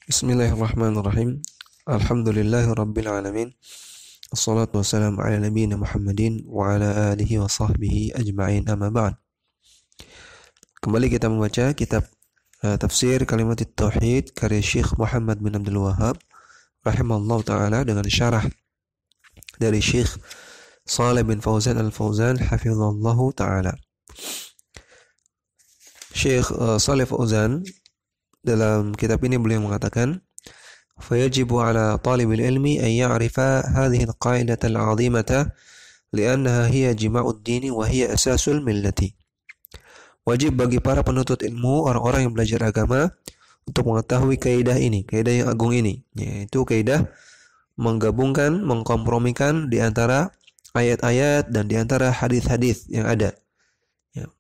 Bismillahirrahmanirrahim. Alhamdulillahirabbil alamin. Assalatu wassalamu ala nabiyyina Muhammadin wa ala alihi wa sahbihi ajma'in, amma ba'd. Kembali kita membaca kitab tafsir Kalimat Tauhid karya Syekh Muhammad bin Abdul Wahhab rahimahullah ta'ala dengan syarah dari Syekh Shalih bin Fauzan al-Fauzan hafizallahu ta'ala. Syekh Shalih Fauzan dalam kitab ini beliau mengatakan, "Fayajibu 'ala talibil ilmi an ya'rifa hadhihi al-qa'idata al-'azimata li'annaha hiya jima'ud dini wa hiya asasul millati." Wajib bagi para penuntut ilmu, orang-orang yang belajar agama, untuk mengetahui kaidah ini, kaidah yang agung ini, yaitu kaidah menggabungkan, mengkompromikan di antara ayat-ayat dan di antara hadis-hadis yang ada.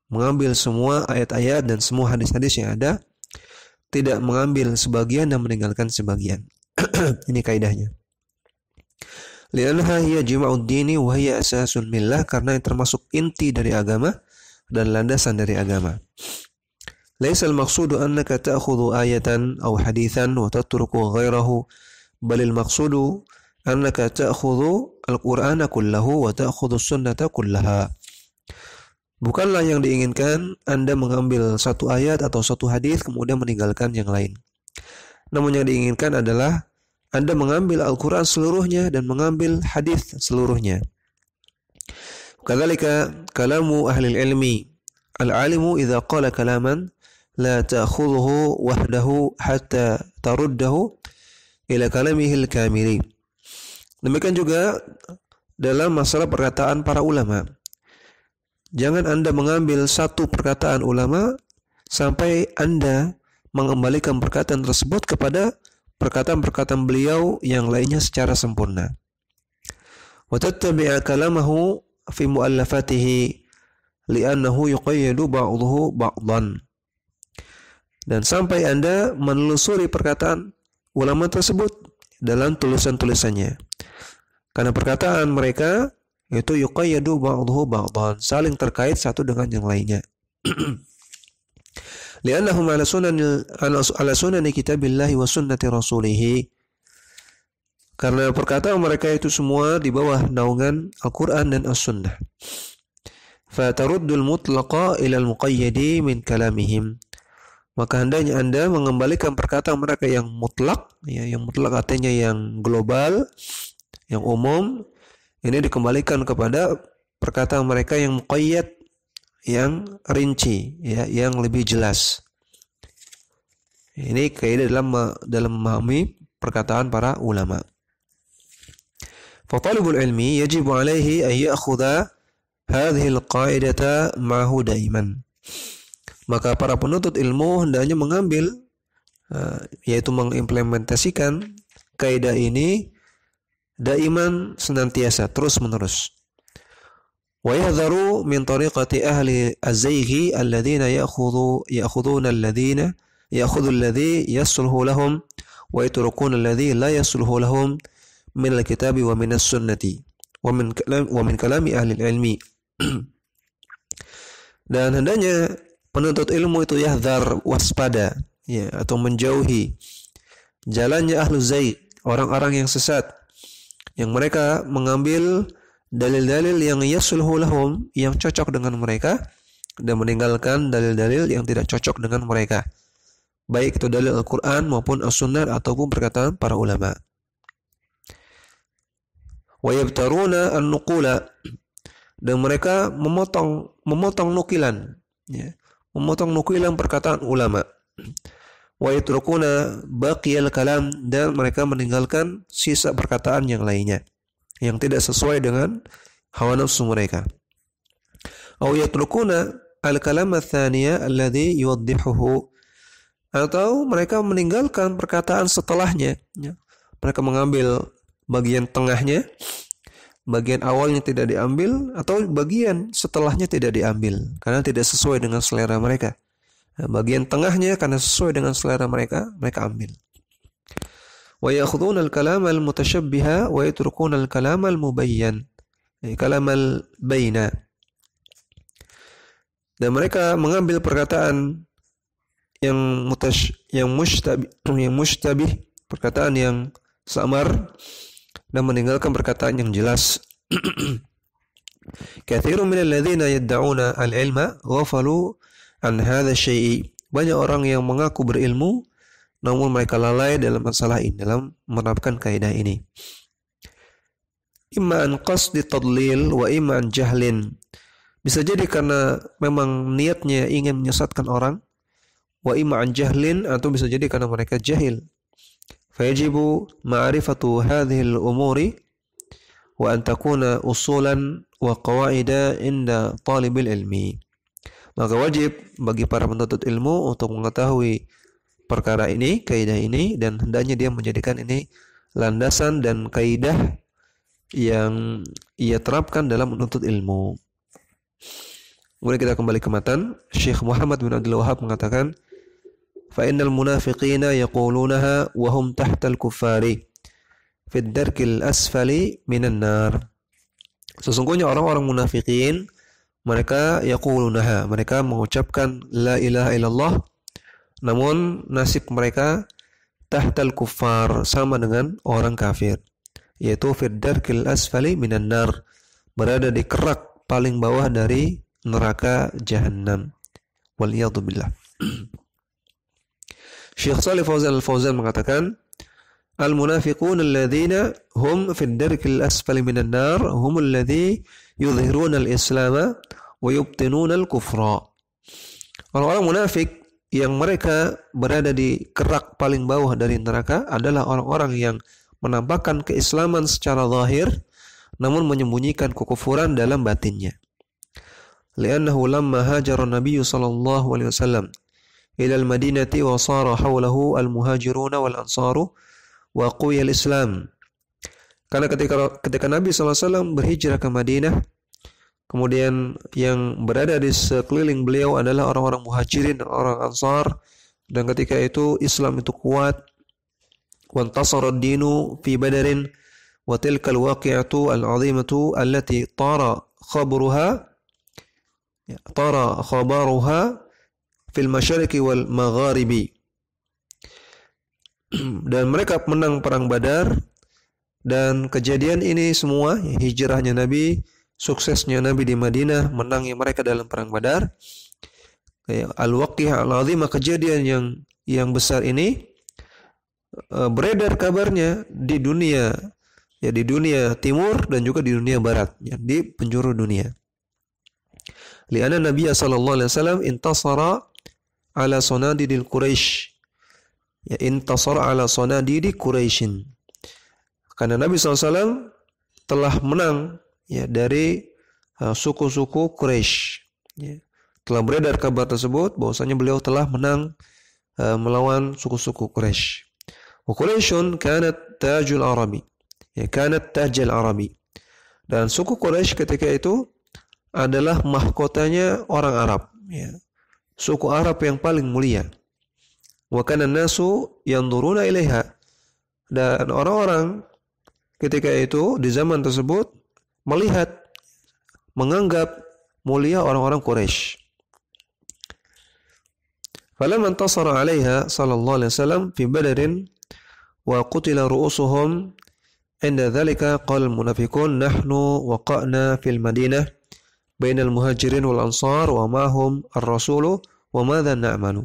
Mengambil semua ayat-ayat dan semua hadis-hadis yang ada, tidak mengambil sebagian dan meninggalkan sebagian. Ini kaidahnya. Li'annaha hiya jima'ud dini wa hiya asasul millah, karena yang termasuk inti dari agama dan landasan dari agama. Laisal maqsudu annaka ta'khudhu ayatan aw hadithan wa tatruku ghairahu, balil maqsudu annaka ta'khudhu al-Qur'ana kullahu wa ta'khudhu sunnata kullaha. Bukanlah yang diinginkan Anda mengambil satu ayat atau satu hadis kemudian meninggalkan yang lain. Namun yang diinginkan adalah Anda mengambil Al-Quran seluruhnya dan mengambil hadis seluruhnya. Kadzalika kalamu ahli ilmi. Al-alimu idza qala kalaman la ta'khudhuhu wahdahu hatta taruddahu ila kalamihi al-kamili. Demikian juga dalam masalah perkataan para ulama. Jangan Anda mengambil satu perkataan ulama sampai Anda mengembalikan perkataan tersebut kepada perkataan-perkataan beliau yang lainnya secara sempurna. Wa tattabi'a kalamahu fi mu'allafatihi li'annahu yuqayyadu ba'dahu ba'dan. Dan sampai Anda menelusuri perkataan ulama tersebut dalam tulisan-tulisannya. Karena perkataan mereka itu yuqayyadu ba'dahu ba'dan, saling terkait satu dengan yang lainnya. Li'annahum ala sunani kitabillahi wa sunnati rasulih. Karena perkataan mereka itu semua di bawah naungan Al-Quran dan As-Sunnah. Fataruddul mutlaqa ila al-muqayyadi min kalamihim. Maka hendaknya Anda mengembalikan perkataan mereka yang mutlak, yang mutlak artinya yang global, yang umum. Ini dikembalikan kepada perkataan mereka yang muqayyad, yang rinci, yang lebih jelas. Ini kaidah dalam memahami perkataan para ulama. Fatalibul ilmi yajibu alaihi an ya'khudha hadhihi al-qa'idata ma'ahu daiman. Maka para penuntut ilmu hendaknya mengambil, yaitu mengimplementasikan kaidah ini daiman, senantiasa, terus menerus. Wa yahdharu min tariqati ahli az-zayghi alladhina ya'khuduna alladhi yasluhu lahum wa yatrukuna alladhi la yasluhu lahum min al-kitabi wa min as-sunnati wa min kalami ahli al-ilmi. Dan hendaknya penuntut ilmu itu yahdhar, waspada, atau menjauhi jalannya ahlu zaygh, orang-orang yang sesat, yang mereka mengambil dalil-dalil yang yasluhu lahum, yang cocok dengan mereka, dan meninggalkan dalil-dalil yang tidak cocok dengan mereka, baik itu dalil Al-Quran maupun As-Sunnah ataupun perkataan para ulama. Wa yabtaruna an-nuqula, dan mereka memotong nukilan, memotong nukilan perkataan ulama. Wa yatrukuna baqiyal kalam, dan mereka meninggalkan sisa perkataan yang lainnya yang tidak sesuai dengan hawa nafsu mereka. Aw yatrukuna al-kalam ats-tsaniya alladhi yuwaddihuhu, atau mereka meninggalkan perkataan setelahnya. Mereka mengambil bagian tengahnya, bagian awalnya tidak diambil, atau bagian setelahnya tidak diambil karena tidak sesuai dengan selera mereka. Bagian tengahnya karena sesuai dengan selera mereka, mereka ambil. Wa ya'khuduna al-kalam al-mutashabbiha wa yatrukuna al-kalam al-mubayyan, kalam al-baina. Dan mereka mengambil perkataan yang mushtabih, perkataan yang samar, dan meninggalkan perkataan yang jelas. Katsirun minal ladzina yad'una al-ilma ghafalu an hadha syai'. Banyak orang yang mengaku berilmu namun mereka lalai dalam masalah ini, dalam menerapkan kaidah ini. Imma an qasdi tadlil wa imma an jahlin. Bisa jadi karena memang niatnya ingin menyesatkan orang, wa imma an jahlin, atau bisa jadi karena mereka jahil. Fayajibu ma'rifatu hadhihi al-umuri wa an takuna usulan wa qawaida inda talibil ilmi. Maka wajib bagi para penuntut ilmu untuk mengetahui perkara ini, kaidah ini, dan hendaknya dia menjadikan ini landasan dan kaidah yang ia terapkan dalam menuntut ilmu. Kemudian kita kembali ke matan. Syekh Muhammad bin Abdul Wahhab mengatakan, fa innal munafiqina yaqulunaha wa hum tahtal kuffari fi ad-darkil asfali minan nar. Sesungguhnya orang-orang munafikin mereka yaqulunaha, mereka mengucapkan la ilaha illallah, namun nasib mereka tahtal kuffar, sama dengan orang kafir, yaitu fi ad-darkil asfali minan nar, berada di kerak paling bawah dari neraka Jahannam. Waliyadu billah. Syekh Shalih Fauzan Al-Fauzan mengatakan, al-munafiqun alladhina hum fi ad-darkil asfali minan nar hum alladhi yudhhiruna al-islama wa yubtinuna al-kufra. Orang-orang munafik yang mereka berada di kerak paling bawah dari neraka adalah orang-orang yang menampakkan keislaman secara zahir namun menyembunyikan kekufuran dalam batinnya. Li'annahu lamma hajara Nabi sallallahu alaihi wasallam ila al-Madinati wa sara hawlahu al-muhajiruna wal ansaru wa quya al-Islam. Karena ketika Nabi sallallahu alaihi wasallam berhijrah ke Madinah, kemudian yang berada di sekeliling beliau adalah orang-orang muhajirin dan orang ansar, dan ketika itu Islam itu kuat. Wa intasara ad-dinu fi Badarin wa tilka al-waqi'atu al-'azimatu allati tara khabaruha fil masyariqi wal magharibi. Dan mereka menang perang Badar, dan kejadian ini semua, hijrahnya Nabi, suksesnya Nabi di Madinah, menangnya mereka dalam perang Badar, al-waqi'ah al-'azimah, kejadian yang besar ini beredar kabarnya di dunia, ya, di dunia timur dan juga di dunia barat, ya, di penjuru dunia. Li'anna Nabi sallallahu alaihi wasallam intasara ala sanadidil Quraisy, ya, intasara ala sanadidi Quraisyin, karena Nabi SAW telah menang, ya, dari suku-suku Quraisy, ya. Telah beredar kabar tersebut bahwasanya beliau telah menang melawan suku-suku Quraisy. Wa Quraisyun kanat tajul Arabi, ya, kanat tajal Arabi, dan suku Quraisy ketika itu adalah mahkotanya orang Arab, ya, suku Arab yang paling mulia. Wa kana an-nasu yanzuruna ilaiha, dan orang-orang ketika itu di zaman tersebut melihat, menganggap mulia orang-orang Quraisy. Falamma intasara 'alaiha sallallahu alaihi wasallam fi Badarin wa qutila ru'usuhum, inda dhalika qala al-munafiqun nahnu waqa'na fil Madinah bainal muhajirin wal ansar wa ma'hum ar-rasulu wa madza na'malu.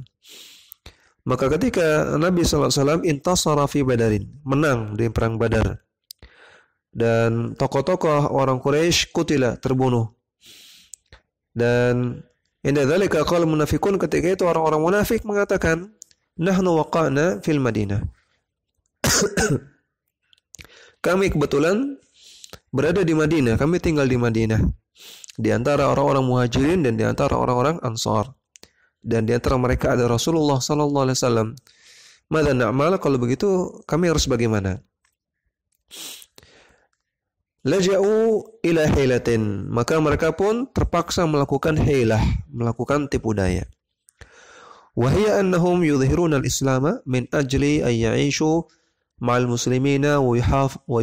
Maka ketika Nabi sallallahu alaihi wasallam intasara fi Badarin, menang di perang Badar, dan tokoh-tokoh orang Quraisy kutila, terbunuh, dan inda dzalika qala munafiqun, ketika itu orang-orang munafik mengatakan nahnu waqa'na fil Madinah, kami kebetulan berada di Madinah, kami tinggal di Madinah, di antara orang-orang muhajirin dan di antara orang-orang ansar, dan di antara mereka ada Rasulullah sallallahu alaihi wasallam. Madza na'mal, kalau begitu kami harus bagaimana? Laja'u ila hilatin, maka mereka pun terpaksa melakukan hilah, melakukan tipu daya. Wa hiya annahum yudhhiruna al-islam min ajli an ya'ishu ma'al muslimina wa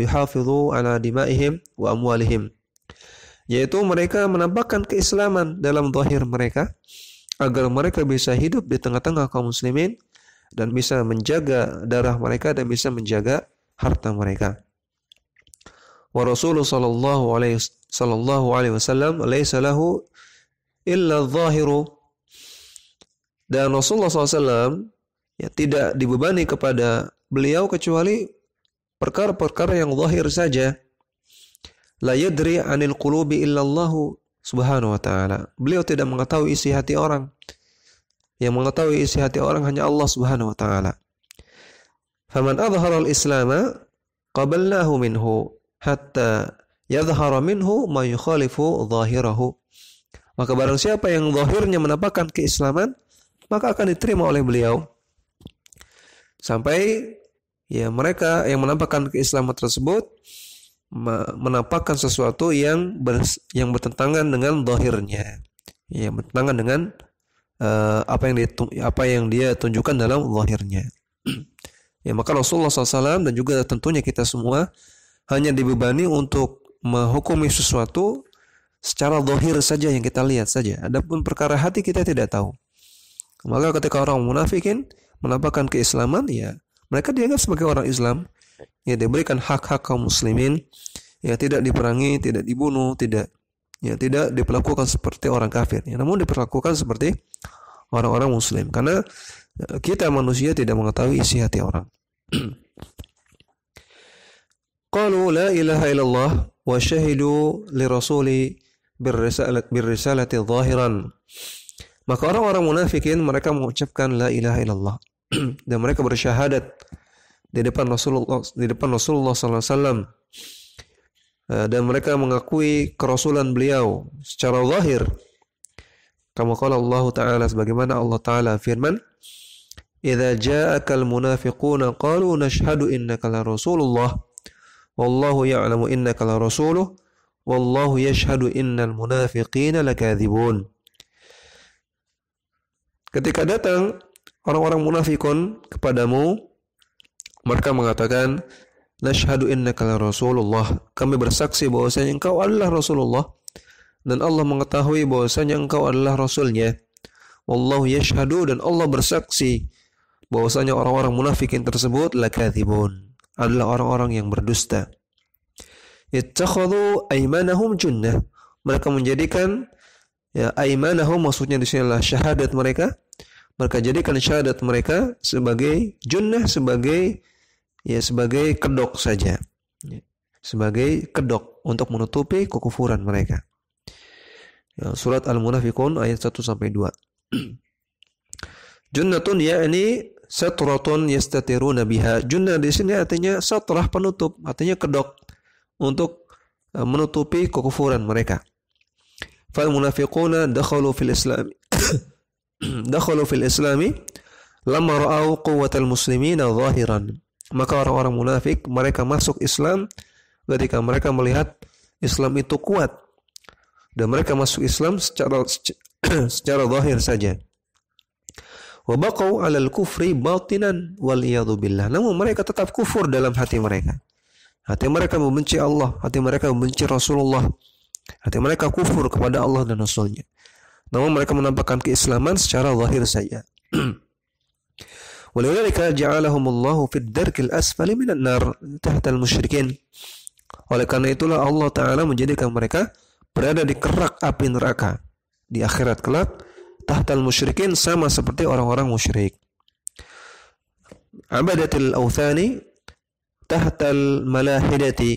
yuhafidhu ala dima'ihim wa amwalihim, yaitu mereka menampakkan keislaman dalam zahir mereka agar mereka bisa hidup di tengah-tengah kaum muslimin dan bisa menjaga darah mereka dan bisa menjaga harta mereka. Wa Rasulullah sallallahu alaihi wasallam laisa lahu illa adh-dhahiru, dan Rasulullah SAW ya tidak dibebani kepada beliau kecuali perkara-perkara yang zahir saja. La yadri 'anil qulubi illa Allah subhanahu wa ta'ala. Beliau tidak mengetahui isi hati orang. Yang mengetahui isi hati orang hanya Allah subhanahu wa ta'ala. Faman adhara al-islama qabalnahu minhu hatta yadhhara minhu ma yukhalifu zahirahu. Maka barang siapa yang zahirnya menampakkan keislaman, maka akan diterima oleh beliau. Sampai ya mereka yang menampakkan keislaman tersebut menampakkan sesuatu yang bertentangan dengan zahirnya, yang bertentangan dengan apa yang dia tunjukkan dalam zahirnya. Ya, maka Rasulullah SAW dan juga tentunya kita semua hanya dibebani untuk menghukumi sesuatu secara zahir saja, yang kita lihat saja. Adapun perkara hati kita tidak tahu. Maka ketika orang munafikin menampakkan keislaman, ya mereka dianggap sebagai orang Islam. Ya, diberikan hak-hak kaum muslimin, ya tidak diperangi, tidak dibunuh, tidak diperlakukan seperti orang kafir, ya, namun diperlakukan seperti orang-orang muslim, karena kita manusia tidak mengetahui isi hati orang. Qalu la ilaha illallah wa syahidu li rasuli birrisalati zahiran. Maka orang-orang munafikin mereka mengucapkan la ilaha illallah dan mereka bersyahadat di depan Rasulullah sallallahu alaihi wasallam, dan mereka mengakui kerasulan beliau secara zahir. Kama qala Allah Ta'ala, sebagaimana Allah Ta'ala firman, "Idza ja'akal munafiquna qalu nashhadu innaka la rasulullah wallahu ya'lamu innaka la rasuluh wallahu yashhadu innal munafiqina lakadzibun." Ketika datang orang-orang munafikun kepadamu, mereka mengatakan, nashhadu innaka la rasulullah, kami bersaksi bahwasanya engkau adalah Rasulullah, dan Allah mengetahui bahwasanya engkau adalah Rasulnya. Wallahu yashhadu, dan Allah bersaksi bahwasanya orang-orang munafikin tersebut lakadzibun, adalah orang-orang yang berdusta. Ittakhadhu aymanahum junnah, mereka menjadikan ya aymanahum, maksudnya di sini adalah syahadat mereka. Mereka jadikan syahadat mereka sebagai junnah, sebagai kedok saja, sebagai kedok untuk menutupi kekufuran mereka. Ya, surat Al-Munafiqun ayat 1-2. Junnatun yakni satratun yastatiruna biha. Junnah di sini artinya satrah, penutup, artinya kedok untuk menutupi kekufuran mereka. Fal munafiquna dakhalu fil Islam dakhalu fil Islami lamma ra'au quwwatal muslimina zahiran. Maka orang-orang munafik mereka masuk Islam ketika mereka melihat Islam itu kuat, dan mereka masuk Islam secara zahir saja. Wa baqau 'alal kufri batinan wal iyadu billah. Namun mereka tetap kufur dalam hati mereka. Hati mereka membenci Allah, hati mereka membenci Rasulullah, hati mereka kufur kepada Allah dan Rasulnya. Namun mereka menampakkan keislaman secara zahir saja. Walidzalika ja'alahumullahu fid darkil asfali minan nar tahta al-musyrikin. Oleh karena itulah Allah Ta'ala menjadikan mereka berada di kerak api neraka di akhirat kelak, tahta al-musyrikin, sama seperti orang-orang musyrik. Abadatil awthani tahta al-malahidati.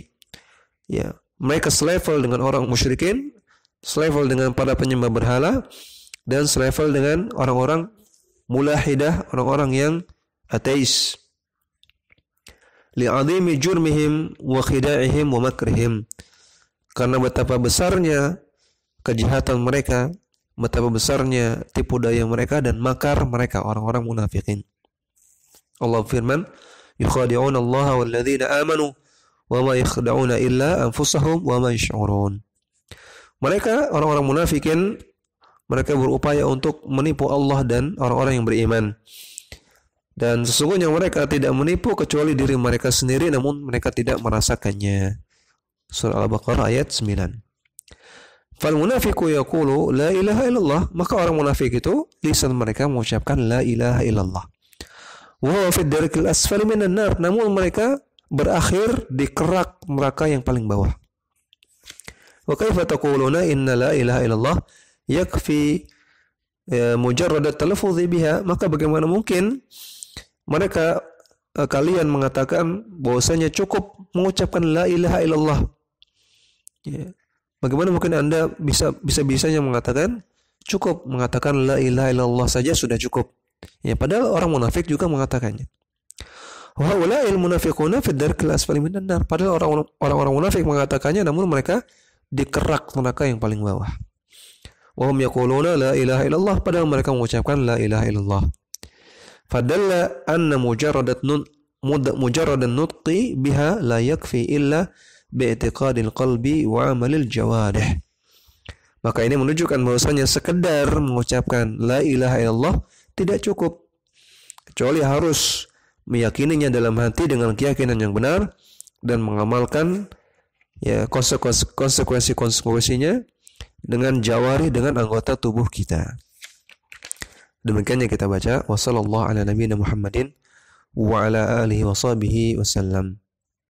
Ya, mereka selevel dengan orang musyrikin, selevel dengan para penyembah berhala, dan selevel dengan orang-orang mulahidah, orang-orang yang ateis. Li'adhimi jurmihim wa khida'ihim wa makrihim. Karena betapa besarnya kejahatan mereka, betapa besarnya tipu daya mereka dan makar mereka, orang-orang munafikin. Allah firman, yukhadi'una Allah wal ladzina amanu wa ma yakhda'una illa anfusahum wa ma yash'urun. Mereka, orang-orang munafikin, mereka berupaya untuk menipu Allah dan orang-orang yang beriman. Dan sesungguhnya mereka tidak menipu kecuali diri mereka sendiri, namun mereka tidak merasakannya. Surah Al-Baqarah ayat 9. Fal munafiqu yaqulu la ilaha illallah, maka orang munafik itu lisan mereka mengucapkan la ilaha illallah. Wa huwa fi darkil asfali minan nar, namun mereka berakhir di kerak neraka yang paling bawah. Wa kaifa taquluna inna la ilaha illallah yakfi mujarrad at-talaffuz biha, maka bagaimana mungkin mereka kalian mengatakan bahwasanya cukup mengucapkan la ilaha illallah. Ya. Bagaimana mungkin Anda bisa-bisanya mengatakan cukup mengatakan la ilaha illallah saja sudah cukup. Ya, padahal orang munafik juga mengatakannya. Wa haula'il munafiquna fi darkil asfali minan nar. Padahal orang-orang munafik mengatakannya namun mereka di kerak neraka yang paling bawah. Wa hum yaquluna la ilaha illallah, padahal mereka mengucapkan la ilaha illallah. Fadalla anna mujarradan nutqi biha la yakfi illa bi'tiqadil qalbi wa amalil jawarih. Maka ini menunjukkan bahwasanya sekedar mengucapkan la ilaha illallah tidak cukup, kecuali harus meyakininya dalam hati dengan keyakinan yang benar dan mengamalkan ya konsekuensinya dengan jawari, dengan anggota tubuh kita. Demikian yang kita baca. Wassallallahu ala nabiyina Muhammadin wa ala alihi wa sahbihi wasallam.